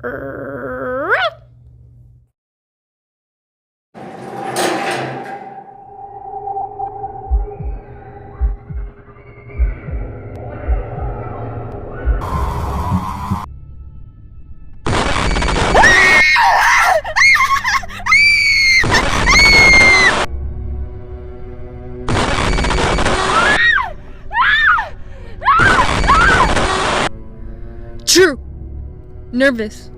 True. Nervous.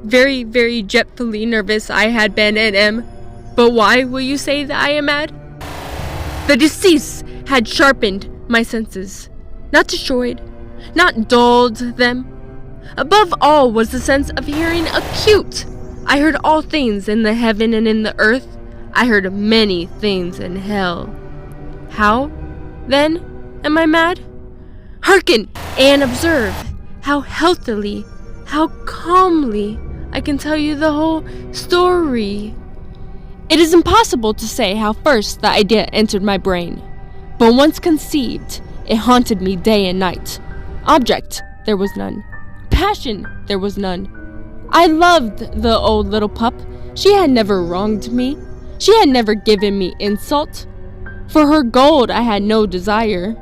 Very, very jetfully nervous I had been and am. But why will you say that I am mad? The deceased had sharpened my senses, not destroyed, not dulled them. Above all was the sense of hearing acute. I heard all things in the heaven and in the earth. I heard many things in hell. How, then, am I mad? Hearken and observe how healthily, how calmly I can tell you the whole story. It is impossible to say how first the idea entered my brain, but once conceived, it haunted me day and night. Object, there was none. Passion, there was none. I loved the old little pup. She had never wronged me. She had never given me insult. For her gold I had no desire.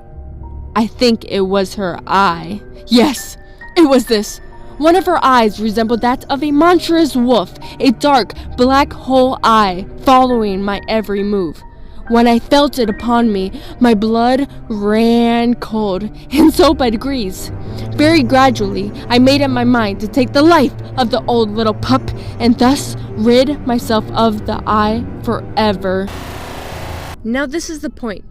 I think it was her eye. Yes, it was this. One of her eyes resembled that of a monstrous wolf, a dark, black hole eye following my every move. When I felt it upon me, my blood ran cold, and so by degrees. Very gradually, I made up my mind to take the life of the old little pup, and thus rid myself of the eye forever. Now this is the point.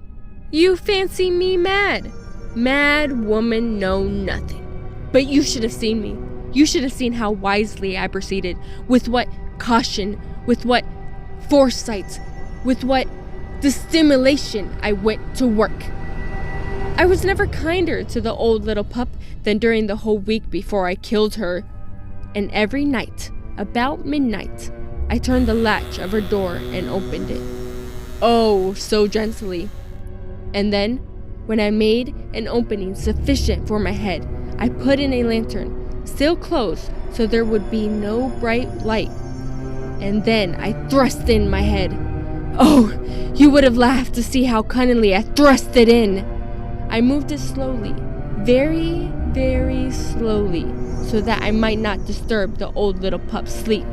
You fancy me mad. Mad woman know nothing. But you should have seen me. You should have seen how wisely I proceeded, with what caution, with what foresight, with what dissimulation I went to work. I was never kinder to the old little pup than during the whole week before I killed her. And every night, about midnight, I turned the latch of her door and opened it. Oh, so gently. And then, when I made an opening sufficient for my head, I put in a lantern, still closed so there would be no bright light. And then I thrust in my head. Oh, you would have laughed to see how cunningly I thrust it in. I moved it slowly, very, very slowly, so that I might not disturb the old little pup's sleep.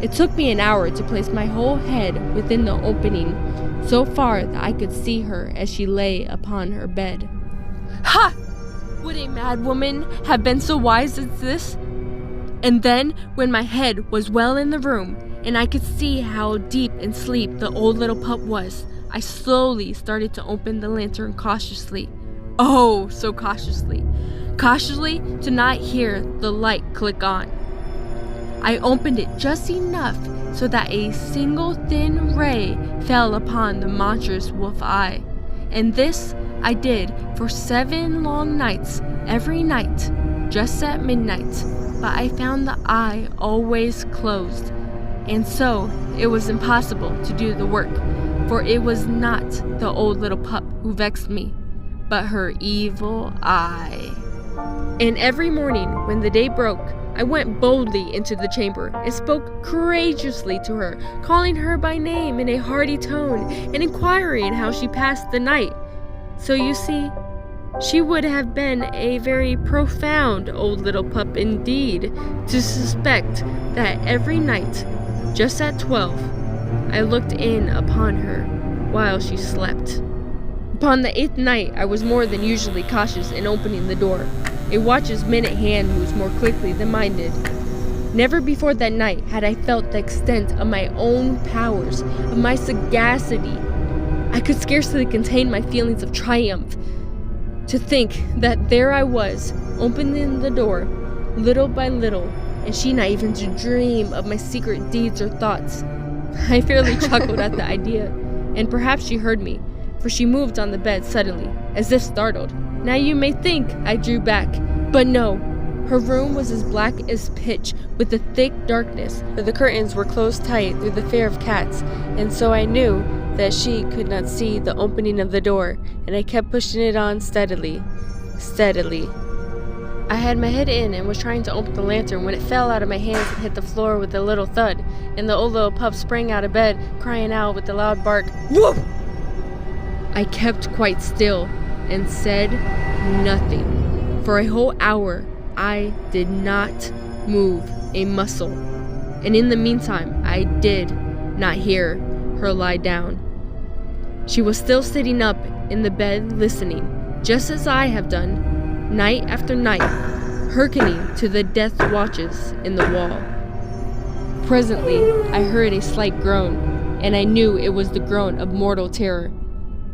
It took me an hour to place my whole head within the opening, so far that I could see her as she lay upon her bed. Ha! Would a mad woman have been so wise as this? And then, when my head was well in the room, and I could see how deep in sleep the old little pup was, I slowly started to open the lantern cautiously. Oh, so cautiously. Cautiously to not hear the light click on. I opened it just enough so that a single thin ray fell upon the monstrous wolf eye. And this I did for 7 long nights, every night, just at midnight. But I found the eye always closed, and so it was impossible to do the work, for it was not the old little pup who vexed me, but her evil eye. And every morning when the day broke, I went boldly into the chamber and spoke courageously to her, calling her by name in a hearty tone and inquiring how she passed the night. So you see, she would have been a very profound old little pup indeed to suspect that every night, just at 12, I looked in upon her while she slept. Upon the 8th night, I was more than usually cautious in opening the door. A watch's minute hand moves more quickly than mine did. Never before that night had I felt the extent of my own powers, of my sagacity. I could scarcely contain my feelings of triumph. To think that there I was, opening the door, little by little, and she not even to dream of my secret deeds or thoughts. I fairly chuckled at the idea, and perhaps she heard me, for she moved on the bed suddenly, as if startled. Now you may think I drew back, but no. Her room was as black as pitch, with a thick darkness, for the curtains were closed tight through the fear of cats, and so I knew that she could not see the opening of the door, and I kept pushing it on steadily. I had my head in and was trying to open the lantern when it fell out of my hands and hit the floor with a little thud, and the old little pup sprang out of bed, crying out with a loud bark, "Woof!" I kept quite still and said nothing. For a whole hour, I did not move a muscle. And in the meantime, I did not hear her lie down. She was still sitting up in the bed listening, just as I have done, night after night, hearkening to the death watches in the wall. Presently, I heard a slight groan, and I knew it was the groan of mortal terror.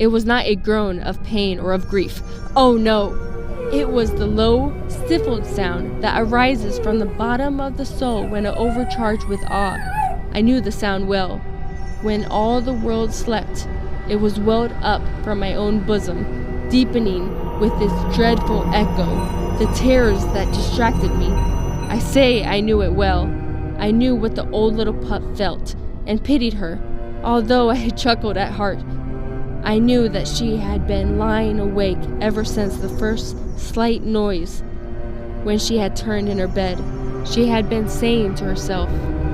It was not a groan of pain or of grief. Oh no! It was the low, stifled sound that arises from the bottom of the soul when overcharged with awe. I knew the sound well. When all the world slept, it was welled up from my own bosom, deepening with its dreadful echo the terrors that distracted me. I say I knew it well. I knew what the old little pup felt, and pitied her, although I chuckled at heart. I knew that she had been lying awake ever since the first slight noise. When she had turned in her bed, she had been saying to herself,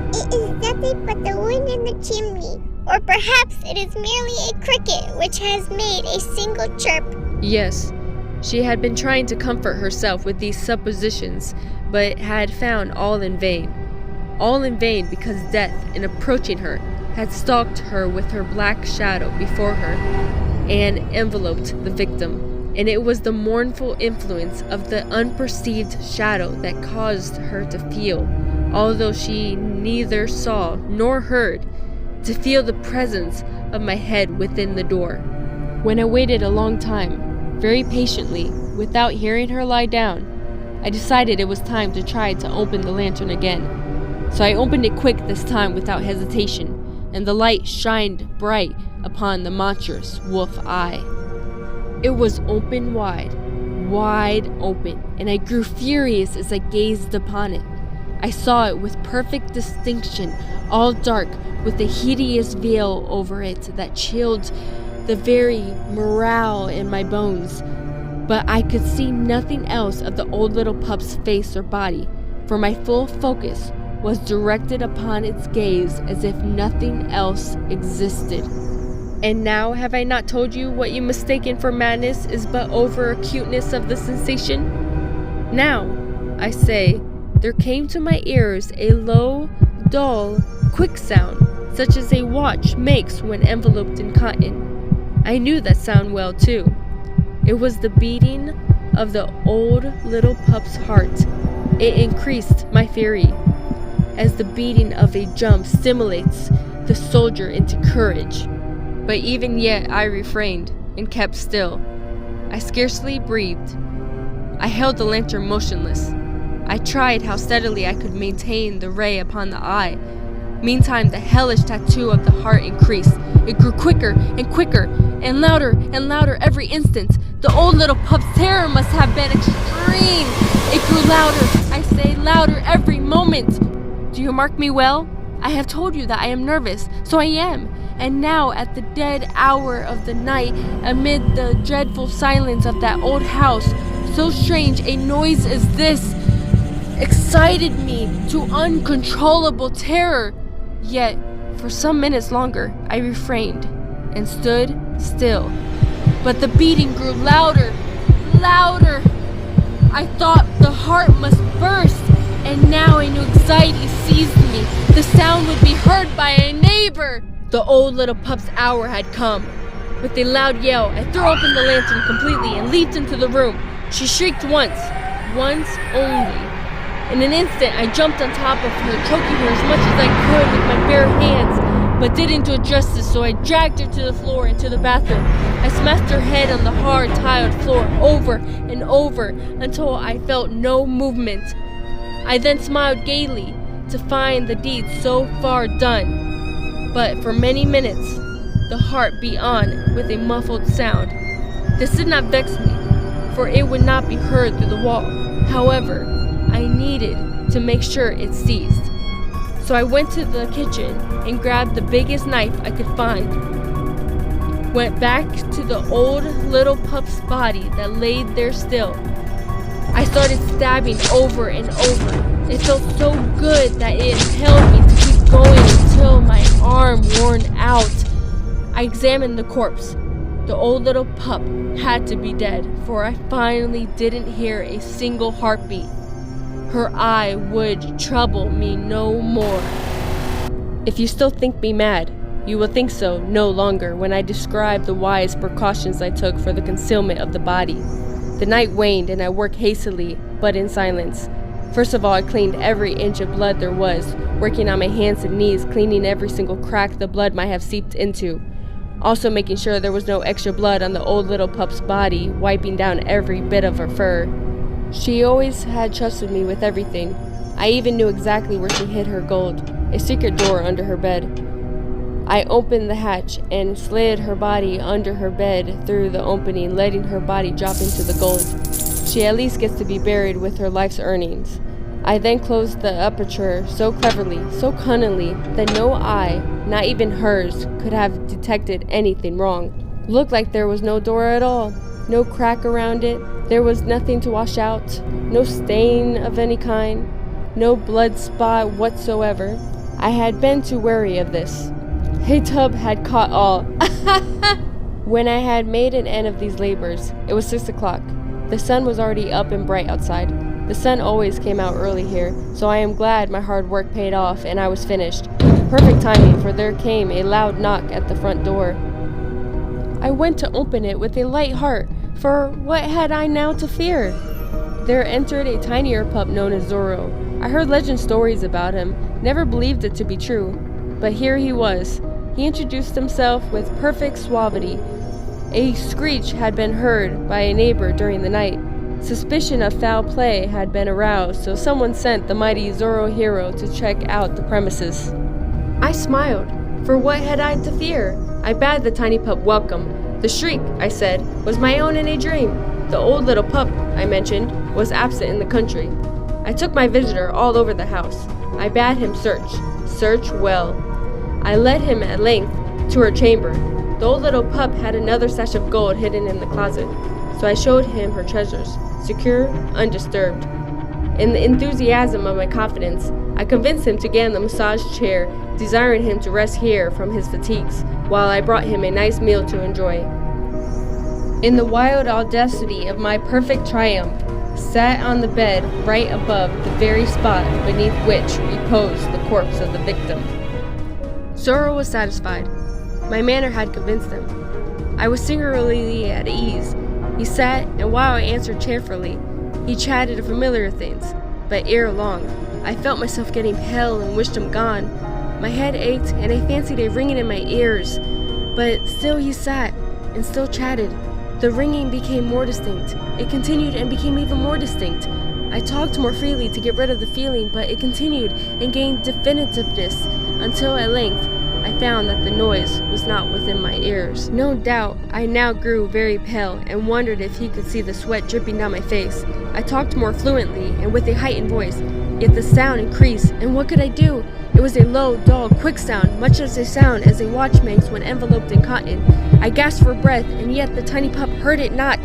"It is nothing but the wind in the chimney, or perhaps it is merely a cricket which has made a single chirp." Yes, she had been trying to comfort herself with these suppositions, but had found all in vain. All in vain because death, in approaching her, had stalked her with her black shadow before her and enveloped the victim. And it was the mournful influence of the unperceived shadow that caused her to feel, although she neither saw nor heard, to feel the presence of my head within the door. When I waited a long time, very patiently, without hearing her lie down, I decided it was time to try to open the lantern again. So I opened it quick this time without hesitation, and the light shined bright upon the monstrous wolf eye. It was open wide open, and I grew furious as I gazed upon it. I saw it with perfect distinction, all dark, with a hideous veil over it that chilled the very marrow in my bones. But I could see nothing else of the old little pup's face or body, for my full focus was directed upon its gaze as if nothing else existed. And now have I not told you what you mistaken for madness is but over-acuteness of the sensation? Now, I say, there came to my ears a low, dull, quick sound, such as a watch makes when enveloped in cotton. I knew that sound well, too. It was the beating of the old little pup's heart. It increased my fury, as the beating of a drum stimulates the soldier into courage. But even yet I refrained and kept still. I scarcely breathed. I held the lantern motionless. I tried how steadily I could maintain the ray upon the eye. Meantime, the hellish tattoo of the heart increased. It grew quicker and quicker, and louder every instant. The old little pup's terror must have been extreme. It grew louder, I say louder every moment. Do you mark me well? I have told you that I am nervous, so I am. And now, at the dead hour of the night, amid the dreadful silence of that old house, so strange a noise as this excited me to uncontrollable terror. Yet, for some minutes longer, I refrained and stood still. But the beating grew louder. I thought the heart must burst, and now a new anxiety seized me. The sound would be heard by a neighbor. The old little pup's hour had come. With a loud yell, I threw open the lantern completely and leaped into the room. She shrieked once only. In an instant, I jumped on top of her, choking her as much as I could with my bare hands, but didn't do it justice, so I dragged her to the floor and to the bathroom. I smashed her head on the hard, tiled floor over and over until I felt no movement. I then smiled gaily to find the deed so far done. But for many minutes, the heart beat on with a muffled sound. This did not vex me, for it would not be heard through the wall. However, I needed to make sure it ceased. So I went to the kitchen and grabbed the biggest knife I could find. Went back to the old little pup's body that laid there still. I started stabbing over and over. It felt so good that it impelled me to keep going until my arm worn out. I examined the corpse. The old little pup had to be dead, for I finally didn't hear a single heartbeat. Her eye would trouble me no more. If you still think me mad, you will think so no longer when I describe the wise precautions I took for the concealment of the body. The night waned and I worked hastily, but in silence. First of all, I cleaned every inch of blood there was, working on my hands and knees, cleaning every single crack the blood might have seeped into. Also making sure there was no extra blood on the old little pup's body, wiping down every bit of her fur. She always had trusted me with everything. I even knew exactly where she hid her gold, a secret door under her bed. I opened the hatch and slid her body under her bed through the opening, letting her body drop into the gold. She at least gets to be buried with her life's earnings. I then closed the aperture so cleverly, so cunningly, that no eye, not even hers, could have detected anything wrong. Looked like there was no door at all, no crack around it, there was nothing to wash out, no stain of any kind, no blood spot whatsoever. I had been too wary of this. A tub had caught all. When I had made an end of these labors, it was 6 o'clock. The sun was already up and bright outside. The sun always came out early here, so I am glad my hard work paid off and I was finished. Perfect timing, for there came a loud knock at the front door. I went to open it with a light heart, for what had I now to fear? There entered a tinier pup known as Zorro. I heard legend stories about him, never believed it to be true. But here he was. He introduced himself with perfect suavity. A screech had been heard by a neighbor during the night. Suspicion of foul play had been aroused, so someone sent the mighty Zorro hero to check out the premises. I smiled, for what had I to fear? I bade the tiny pup welcome. The shriek, I said, was my own in a dream. The old little pup, I mentioned, was absent in the country. I took my visitor all over the house. I bade him search well. I led him at length to her chamber. The old little pup had another stash of gold hidden in the closet, so I showed him her treasures, secure, undisturbed. In the enthusiasm of my confidence, I convinced him to get in the massage chair, desiring him to rest here from his fatigues, while I brought him a nice meal to enjoy. In the wild audacity of my perfect triumph, sat on the bed right above the very spot beneath which reposed the corpse of the victim. Zorro was satisfied. My manner had convinced him. I was singularly at ease. He sat, and while I answered cheerfully, he chatted of familiar things. But ere long, I felt myself getting pale and wished him gone. My head ached, and I fancied a ringing in my ears. But still he sat, and still chatted. The ringing became more distinct. It continued and became even more distinct. I talked more freely to get rid of the feeling, but it continued and gained definitiveness until at length I found that the noise was not within my ears. No doubt, I now grew very pale and wondered if he could see the sweat dripping down my face. I talked more fluently and with a heightened voice, yet the sound increased, and what could I do? It was a low, dull, quick sound, much as a sound as a watch makes when enveloped in cotton. I gasped for breath, and yet the tiny pup heard it not.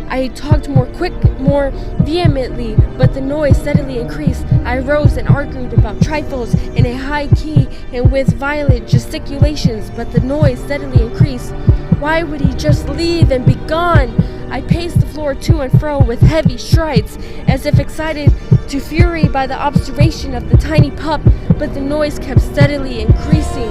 I talked more vehemently, but the noise steadily increased. I rose and argued about trifles in a high key and with violent gesticulations, but the noise steadily increased. Why would he just leave and be gone? I paced the floor to and fro with heavy strides, as if excited to fury by the observation of the tiny pup, but the noise kept steadily increasing.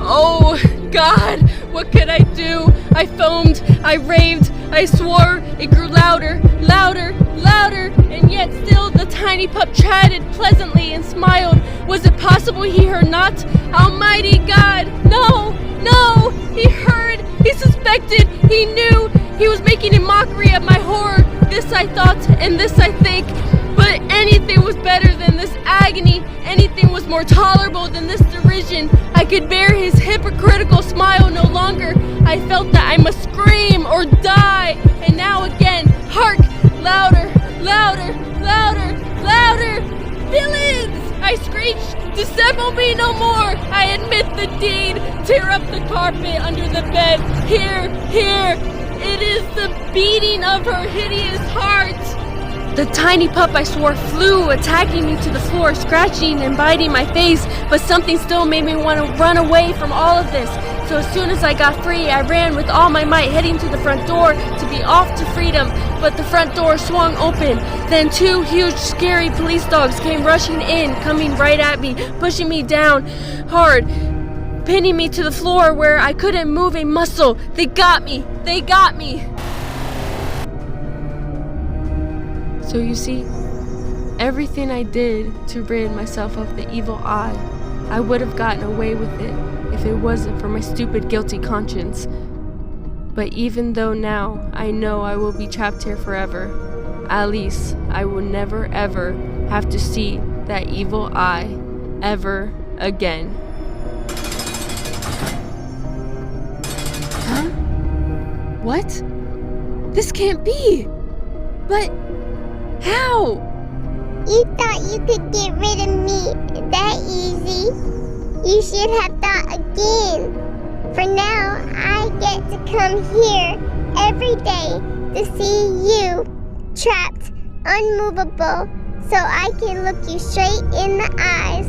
Oh, God, what could I do? I foamed, I raved, I swore. It grew louder, louder, louder, and yet still the tiny pup chatted pleasantly and smiled. Was it possible he heard not? Almighty God! No, no! He heard, he suspected, he knew. He was making a mockery of my horror. This I thought, and this I think. But anything was better than this agony. Anything was more tolerable than this derision. I could bear his hypocritical smile no longer. I felt that I must scream or die. And now again, hark! Louder, louder, louder, louder! Villains! I screeched. Dissemble me no more. I admit the deed. Tear up the carpet under the bed. Here, here. It is the beating of her hideous heart. The tiny pup, I swore, flew, attacking me to the floor, scratching and biting my face, but something still made me want to run away from all of this. So as soon as I got free, I ran with all my might, heading to the front door to be off to freedom, but the front door swung open. Then 2 huge, scary police dogs came rushing in, coming right at me, pushing me down hard, pinning me to the floor where I couldn't move a muscle. They got me! They got me! So you see, everything I did to rid myself of the evil eye, I would have gotten away with it if it wasn't for my stupid, guilty conscience. But even though now I know I will be trapped here forever, at least I will never ever have to see that evil eye ever again. Huh? What? This can't be! But how? You thought you could get rid of me that easy? You should have thought again. For now, I get to come here every day to see you trapped, unmovable, so I can look you straight in the eyes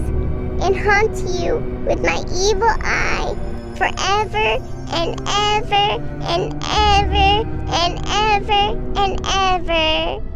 and haunt you with my evil eye forever and ever and ever and ever and ever.